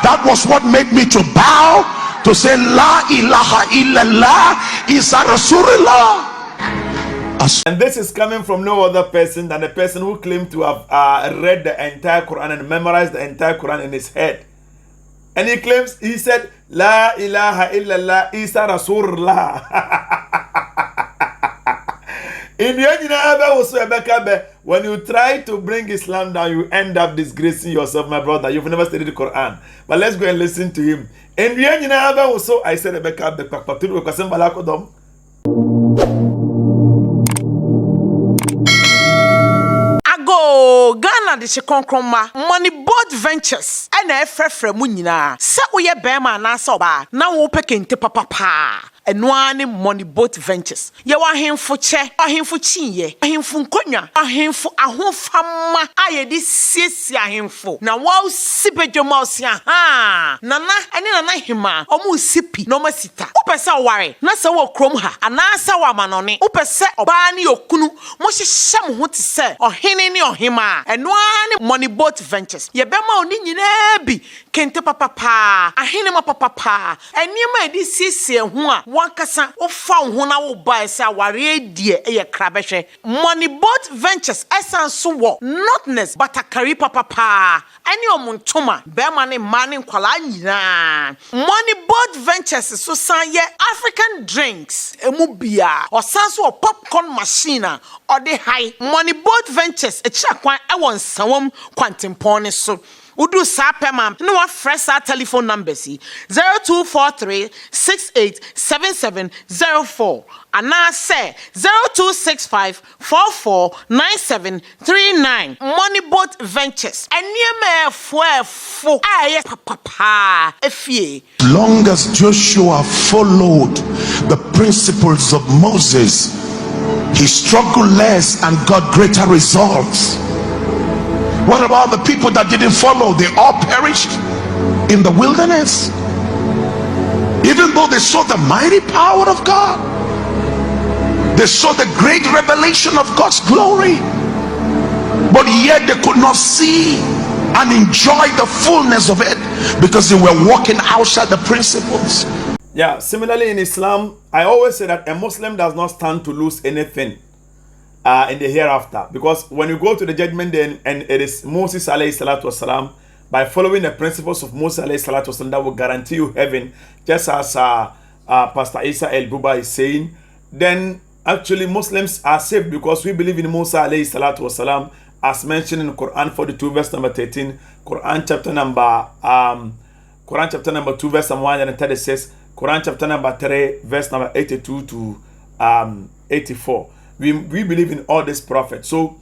That was what made me to bow to say La ilaha illallah Issah Rasulullah. And this is coming from no other person than a person who claimed to have read the entire Quran and memorized the entire Quran in his head. And he claims, he said, La ilaha illallah Issah Rasulullah. When you try to bring Islam down, you end up disgracing yourself, my brother. You've never studied the Quran. But let's go and listen to him. I said, Ghana de Shekonkroma money board ventures and a frefre munina. Sa uye bema na soba na wo pekente papa. Enwane money boat ventures. Ye wa hemfo che, ahemfo chinye, ahemfo nkonya, ahemfo ahofama aye di siesia ahemfo. Na wa sipedwoma osia ha. Nana ene nana hima, omu sipi no masita. Upese ware, na se wo krom ha, anasa wa manone. Upese oba ni okunu, mo hyehyam ho te se ohene ni ohima. Enwane money boat ventures. Ye bema oni nyina bi kente papa, ahene ma papa. Eniema edi siesie ho a wankasa ofa ho na wo ba se aware die eye krabehwe. Money boat ventures esanso wo notness batakari papa. Eni omuntoma bema ne mane nkwala nyina. Money boat ventures so san ye African drinks emu bia osanso popcorn machine or the high. Money boat ventures e kira kwan e won sawom kwantempon so. Udu sapemam no wa fresh our telephone numbers 0243 687704 and now say 0265 449739 Money Boat Ventures and near fo aye papa efie. Long as Joshua followed the principles of Moses, he struggled less and got greater results. What about the people that didn't follow? They all perished in the wilderness. Even though they saw the mighty power of God, they saw the great revelation of God's glory, but yet they could not see and enjoy the fullness of it because they were walking outside the principles. Yeah, similarly in Islam, I always say that a Muslim does not stand to lose anything in the hereafter, because when you go to the judgment day and it is Moses alayhi salatu wasalam, by following the principles of Moses alayhi salatu wasalam, that will guarantee you heaven, just as Pastor Issah Elbubah is saying, then actually Muslims are saved because we believe in Moses alayhi salatu wasalam, as mentioned in Quran 42 verse number 13, Quran chapter number 2 verse number 136, Quran chapter number 3 verse number 82 to 84. We believe in all these prophets. So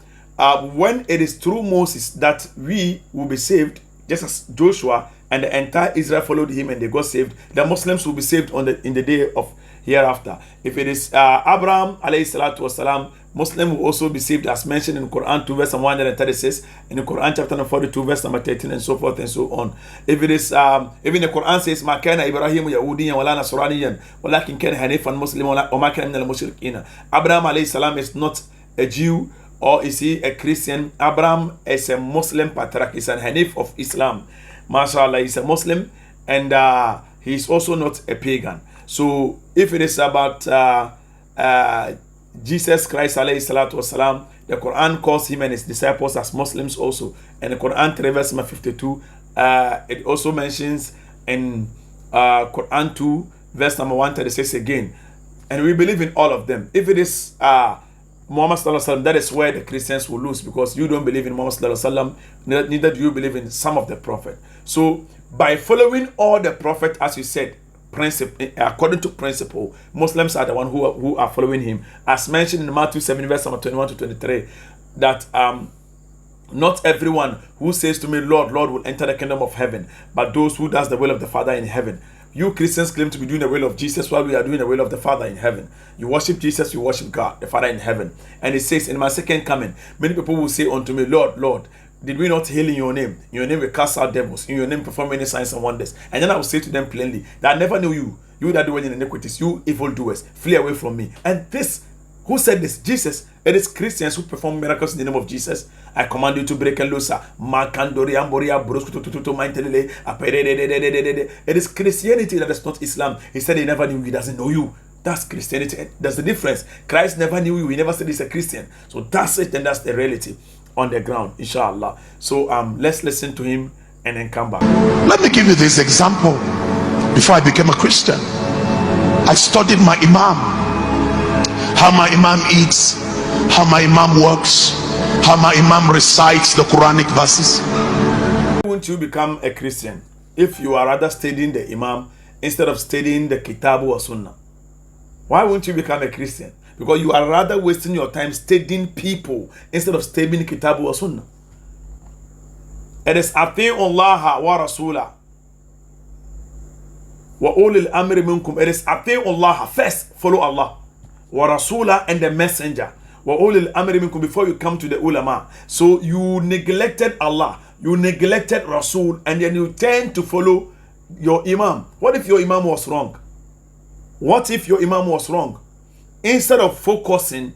when it is through Moses that we will be saved, just as Joshua and the entire Israel followed him and they got saved, the Muslims will be saved in the day of hereafter. If it is Abraham alayhi salatu wasalam, Muslim will also be saved as mentioned in Quran 2 verse 136, in the Quran chapter 42 verse number 13 and so forth and so on. If it is even the Quran says Ma kana Ibrahim Yahudiyan wala Nasraniyan walakin kana Hanifan Musliman wa ma kana minal mushrikeen. Abraham alayhi salam is not a Jew or is he a Christian. Abraham is a Muslim patriarch, is an Hanif of Islam. MashaAllah, he's a Muslim and he is also not a pagan. So if it is about Jesus Christ alayhi salatu wasalam, the Quran calls him and his disciples as Muslims also. And the Quran 3 verse 52, it also mentions in Quran 2 verse number 136 again. And we believe in all of them. If it is Muhammad sallallahu alaihi wasallam, that is where the Christians will lose, because you don't believe in Muhammad sallallahu alaihi wasallam, neither do you believe in some of the prophet. So by following all the prophet, as you said, according to principle, Muslims are the one who are following him, as mentioned in Matthew 7 verse 21 to 23, that not everyone who says to me Lord, Lord will enter the kingdom of heaven, but those who does the will of the Father in heaven. You Christians claim to be doing the will of Jesus while we are doing the will of the Father in heaven. You worship Jesus, you worship God, the Father in heaven. And it says, in my second coming, many people will say unto me, Lord, Lord, did we not heal in your name? In your name we cast out devils. In your name perform many signs and wonders. And then I will say to them plainly that I never knew you. You that do any iniquities, you evildoers, flee away from me. And this Who said this? Jesus. It is Christians who perform miracles in the name of Jesus. I command you to break and loose. It is Christianity that is not Islam. He said he never knew you, he doesn't know you. That's Christianity. That's the difference. Christ never knew you. He never said he's a Christian. So that's it, and that's the reality on the ground, inshallah. So let's listen to him and then come back. Let me give you this example. Before I became a Christian, I studied my Imam, how my Imam eats, how my Imam works, how my Imam recites the Quranic verses. Why won't you become a Christian if you are rather studying the Imam instead of studying the Kitab or Sunnah? Why won't you become a Christian? Because you are rather wasting your time studying people instead of studying Kitab or Sunnah. It is Ati'u Allah wa Rasulah wa ulil amri minkum. It is Ati'u Allah. First, follow Allah. Wa Rasulah, and the messenger. Wa ulil amri minkum, before you come to the ulama. So you neglected Allah, you neglected Rasul, and then you tend to follow your Imam. What if your Imam was wrong? What if your Imam was wrong? Instead of focusing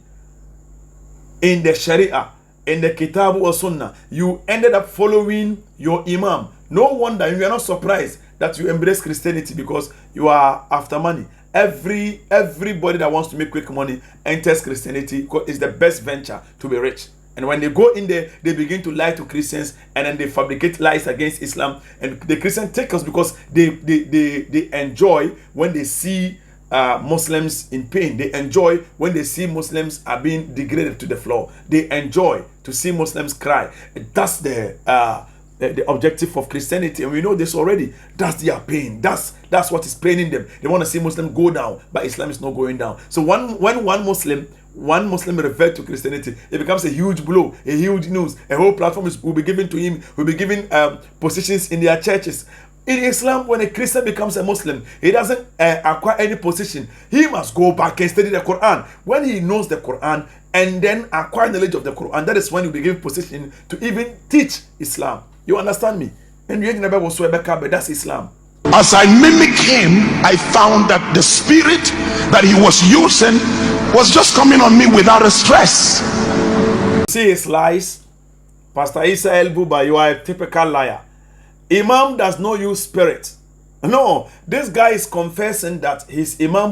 in the Sharia, in the Kitab or Sunnah, you ended up following your Imam. No wonder you are not surprised that you embrace Christianity, because you are after money. Everybody that wants to make quick money enters Christianity because it's the best venture to be rich. And when they go in there, they begin to lie to Christians, and then they fabricate lies against Islam. And the Christians take us because they enjoy when they see Muslims in pain. They enjoy when they see Muslims are being degraded to the floor. They enjoy to see Muslims cry. That's the objective of Christianity, and we know this already. That's their pain. That's what is paining them. They want to see Muslims go down, but Islam is not going down. So when one Muslim revert to Christianity, it becomes a huge blow, a huge news. A whole platform will be given to him. Will be given positions in their churches. In Islam, when a Christian becomes a Muslim, he doesn't acquire any position. He must go back and study the Quran. When he knows the Quran and then acquire knowledge of the Quran, that is when he will be given position to even teach Islam. You understand me? And that's Islam. As I mimicked him, I found that the spirit that he was using was just coming on me without a stress. See his lies? Pastor Issah Elbubah, you are a typical liar. Imam does not use spirit. No, this guy is confessing that his Imam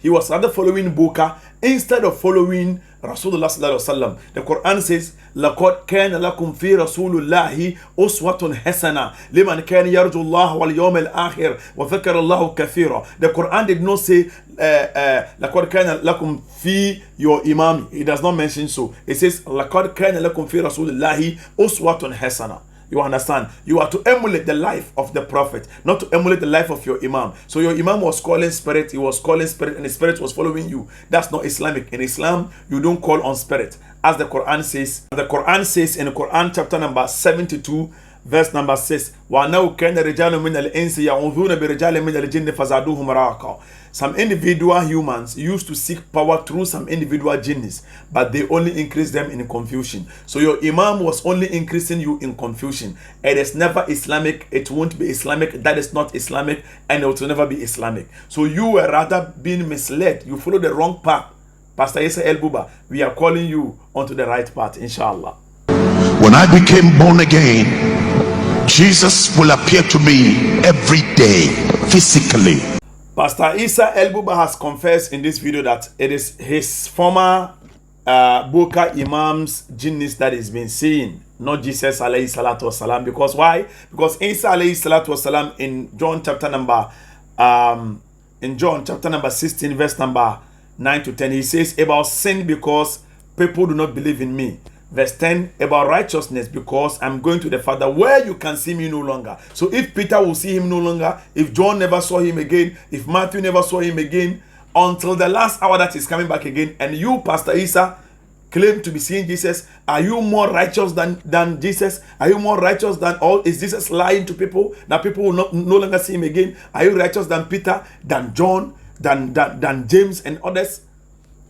he was rather following Buka instead of following Rasulullah sallallahu alaihi wasallam. The Quran says, لَقَدْ كَانَ لَكُمْ فِي رَسُولُ اللَّهِ أُسْوَةٌ حَسَنَةٌ لِمَنْ كَانَ يَرْجُو اللَّهَ وَالْيَوْمَ الْآخِرِ وَذَكَرَ اللَّهُ كَثِيرًا. The Quran did not say لَقَدْ كَانَ لَكُمْ فِي your Imam. It does not mention so. It says لَقَدْ كَانَ لَكُمْ فِي رَسُولِ اللَّهِ أُسْوَةٌ حَسَنَةٌ. You understand? You are to emulate the life of the Prophet, not to emulate the life of your Imam. So your Imam was calling spirit, he was calling spirit, and the spirit was following you. That's not Islamic. In Islam, you don't call on spirit. As the Quran says in the Quran chapter number 72, verse number 6, وَأَنَّهُ كَانَ رِجَالٌ مِنَ الْإِنسِ يَعُوذُونَ بِرِجَالٍ مِنَ الْجِنِّ فَزَادُوهُمْ رَهَقًا. Some individual humans used to seek power through some individual jinnis, but they only increase them in confusion. So your Imam was only increasing you in confusion. It is never Islamic. It won't be Islamic. That is not Islamic, and it will never be Islamic. So you were rather being misled. You follow the wrong path. Pastor Issah Elbubah, we are calling you onto the right path, inshallah. When I became born again, Jesus will appear to me every day, physically. Pastor Issah Elbubah has confessed in this video that it is his former Boka Imam's jinnis that he's been seeing, not Jesus alayhi salatu wasalam. Because why? Because Isa alayhi salatu wasalam in John chapter number 16, verse number 9 to 10, he says about sin because people do not believe in me. Verse 10, about righteousness because I'm going to the Father where you can see me no longer. So if Peter will see him no longer, if John never saw him again, if Matthew never saw him again, until the last hour that he's coming back again, and you, Pastor Issah, claim to be seeing Jesus, are you more righteous than Jesus? Are you more righteous than all? Is Jesus lying to people that people will no longer see him again? Are you righteous than Peter, than John, than James and others?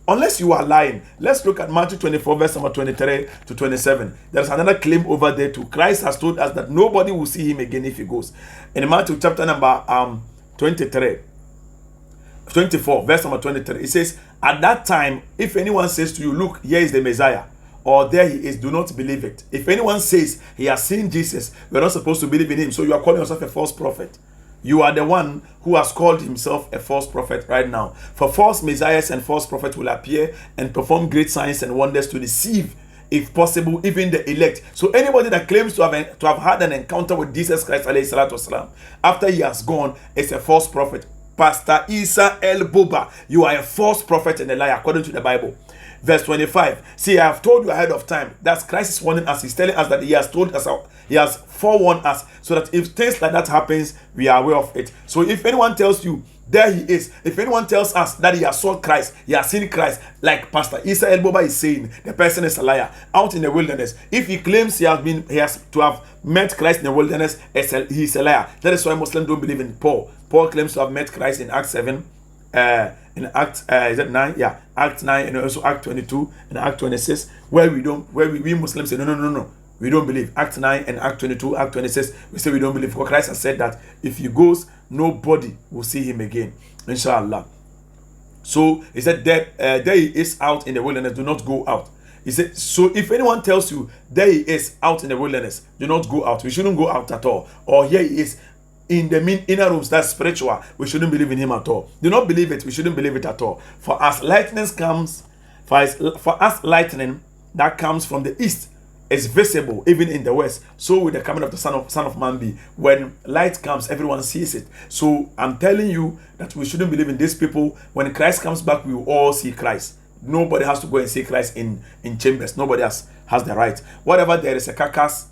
Unless you are lying. Let's look at Matthew 24, verse number 23 to 27. There's another claim over there too. Christ has told us that nobody will see him again if he goes. In Matthew chapter number 23, 24, verse number 23. It says, at that time, if anyone says to you, look, here is the Messiah, or there he is, do not believe it. If anyone says he has seen Jesus, we're not supposed to believe in him. So you are calling yourself a false prophet. You are the one who has called himself a false prophet right now. For false messiahs and false prophets will appear and perform great signs and wonders to deceive, if possible, even the elect. So anybody that claims to have had an encounter with Jesus Christ والسلام, after he has gone is a false prophet. Pastor Issah Elbubah, you are a false prophet and a liar according to the Bible. Verse 25. See, I have told you ahead of time. That's Christ is warning us. He's telling us that he has told us, he has forewarned us, so that if things like that happens, we are aware of it. So if anyone tells you there he is, if anyone tells us that he has saw Christ, he has seen Christ, like Pastor Issah Elbubah is saying, the person is a liar out in the wilderness. If he claims he has to have met Christ in the wilderness, he's a liar. That is why Muslims don't believe in Paul. Paul claims to have met Christ in Acts 7. In Act is that 9? Yeah, Act 9 and also Act 22 and Act 26, where we Muslims say no, we don't believe. Act 9 and Act 22, Act 26, we say we don't believe. For Christ has said that if he goes, nobody will see him again, inshallah. So he said that there he is out in the wilderness, do not go out. He said, so if anyone tells you there he is out in the wilderness, do not go out. We shouldn't go out at all. Or here he is in the inner rooms, that's spiritual, we shouldn't believe in him at all. Do not believe it, we shouldn't believe it at all. For us lightning that comes from the east is visible even in the west, so will the coming of the son of man be. When light comes, everyone sees it. So I'm telling you that we shouldn't believe in these people. When Christ comes back, we will all see Christ. Nobody has to go and see Christ in chambers. Nobody has the right. Whatever there is a carcass,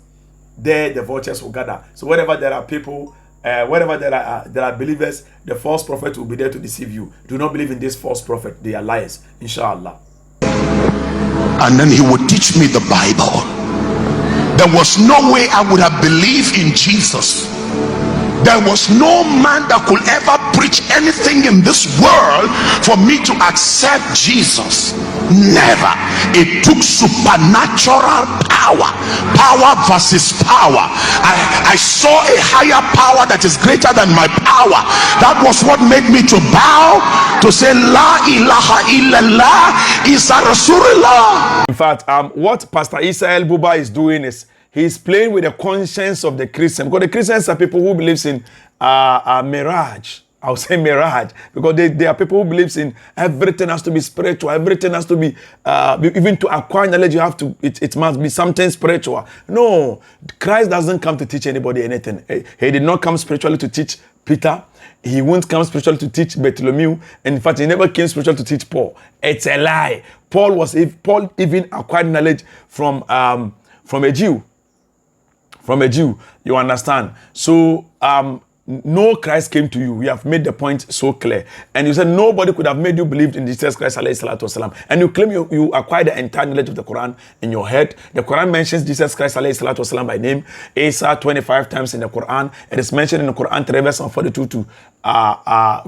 there the vultures will gather. So wherever there are people, wherever there are believers, the false prophet will be there to deceive you. Do not believe in this false prophet. They are liars, inshallah. And then he would teach me the Bible. There was no way I would have believed in Jesus. There was no man that could ever preach anything in this world for me to accept Jesus. Never. It took supernatural power versus power. I saw a higher power that is greater than my power. That was what made me to bow, to say La ilaha illallah Issah Rasulullah. In fact, what Pastor Issah Elbubah is doing is he's playing with the conscience of the Christian, because the Christians are people who believes in mirage. I'll say mirage, because they are people who believes in everything has to be spiritual, everything has to be even to acquire knowledge you have to, it must be something spiritual. No, Christ doesn't come to teach anybody anything. He did not come spiritually to teach Peter. He won't come spiritually to teach Bartholomew. In fact, he never came spiritually to teach Paul. It's a lie. Paul even acquired knowledge from a Jew. From a Jew, you understand? So, no Christ came to you. We have made the point so clear. And you said nobody could have made you believe in Jesus Christ, alayhi salatu wasalam. And you claim you acquired the entire knowledge of the Quran in your head. The Quran mentions Jesus Christ, alayhi salatu wasalam, by name. Issah 25 times in the Quran. It is mentioned in the Quran 3 verse 42 to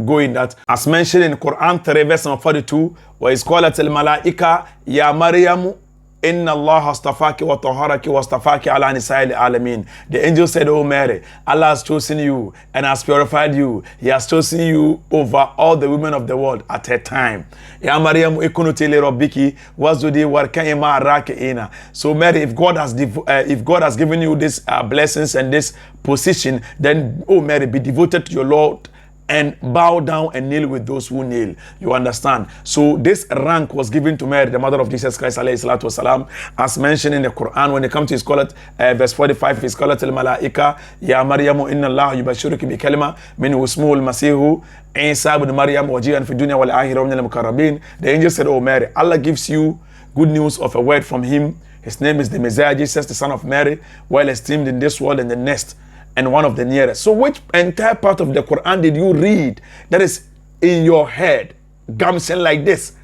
go in that. As mentioned in the Quran 3 verse 42, where it's called al-malaika ya Maryamu Inna Allah astafaki wa taharaki wa astafaki ala nisa'il alamin. The angel said, "Oh Mary, Allah has chosen you and has purified you. He has chosen you over all the women of the world at a time." Ya Maryam ikunuti li rabbiki wasjudi warka'i ma'a raki'ina. So Mary, if God has given you this blessings and this position, then oh Mary, be devoted to your Lord and bow down and kneel with those who kneel. You understand? So this rank was given to Mary, the mother of Jesus Christ, alayhi salatu wasalam, as mentioned in the Quran. When it comes to his call verse 45, his call al-malaika ya Maryamu inna Allah yubashiruki bi kalima min ismuhu al-masihu Issah ibn Maryam wajihan fi dunya wal akhirah min al-mukarrabin. The angel said, "Oh Mary, Allah gives you good news of a word from him. His name is the Messiah, Jesus, the son of Mary, well esteemed in this world and the next, and one of the nearest." So which entire part of the Quran did you read that is in your head, gumption like this,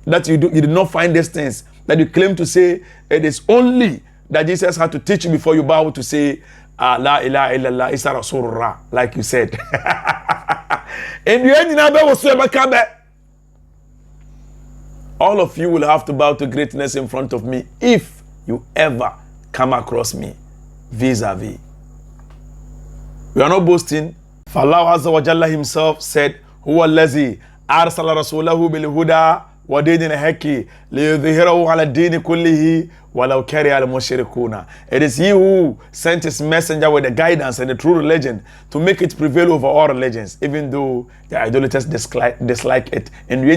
that you did not find these things, that you claim to say it is only that Jesus had to teach you before you bow to say La ilaha illallah Issah Rasulullah, like you said. In the end, all of you will have to bow to greatness in front of me if you ever come across me vis-a-vis. We are not boasting. For Allah Azza wa Jalla himself said, "Huwa allazi أرسل رسوله بالهدى ودين الحق ليظهره على الدين كله ولو كره المشركون. It is he who sent his messenger with the guidance and the true religion to make it prevail over all religions, even though the idolaters dislike it. And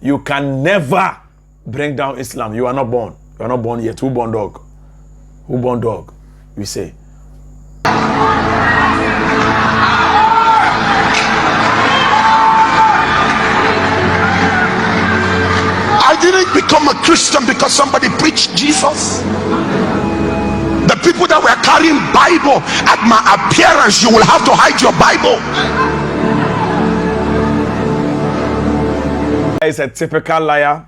you can never bring down Islam. You are not born. You are not born yet. Who born dog? Who born dog? We say. I didn't become a Christian because somebody preached Jesus. The people that were carrying Bible, at my appearance, you will have to hide your Bible. He's a typical liar,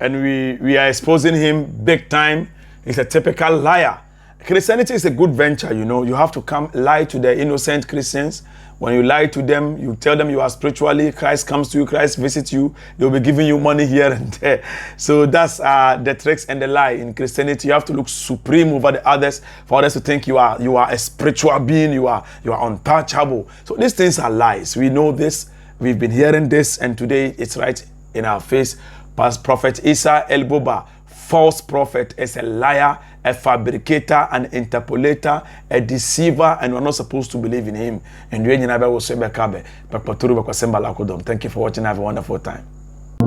and we are exposing him big time. He's a typical liar. Christianity is a good venture, you know. You have to come lie to the innocent Christians. When you lie to them, you tell them you are spiritually, Christ comes to you, Christ visits you, they'll be giving you money here and there. So that's the tricks and the lie in Christianity. You have to look supreme over the others for others to think you are a spiritual being, you are untouchable. So these things are lies. We know this. We've been hearing this, and today it's right in our face. Past Prophet Issah Elbubah, false prophet, is a liar, a fabricator, an interpolator, a deceiver, and we're not supposed to believe in him. And thank you for watching. Have a wonderful time.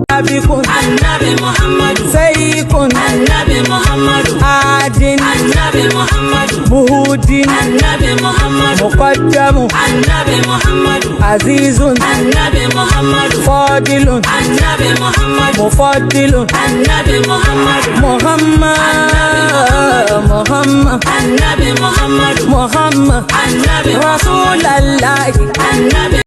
Annabi Muhammad Sayyidun Annabi Muhammad Adin Annabi Muhammad Muhudin Annabi Muhammad Muqaddamu Annabi Muhammad Azizun Annabi Muhammad Fadilun Annabi Muhammad Mufaddilun Annabi Muhammad Muhammad Annabi Muhammad Muhammad Annabi Rasulallah Annabi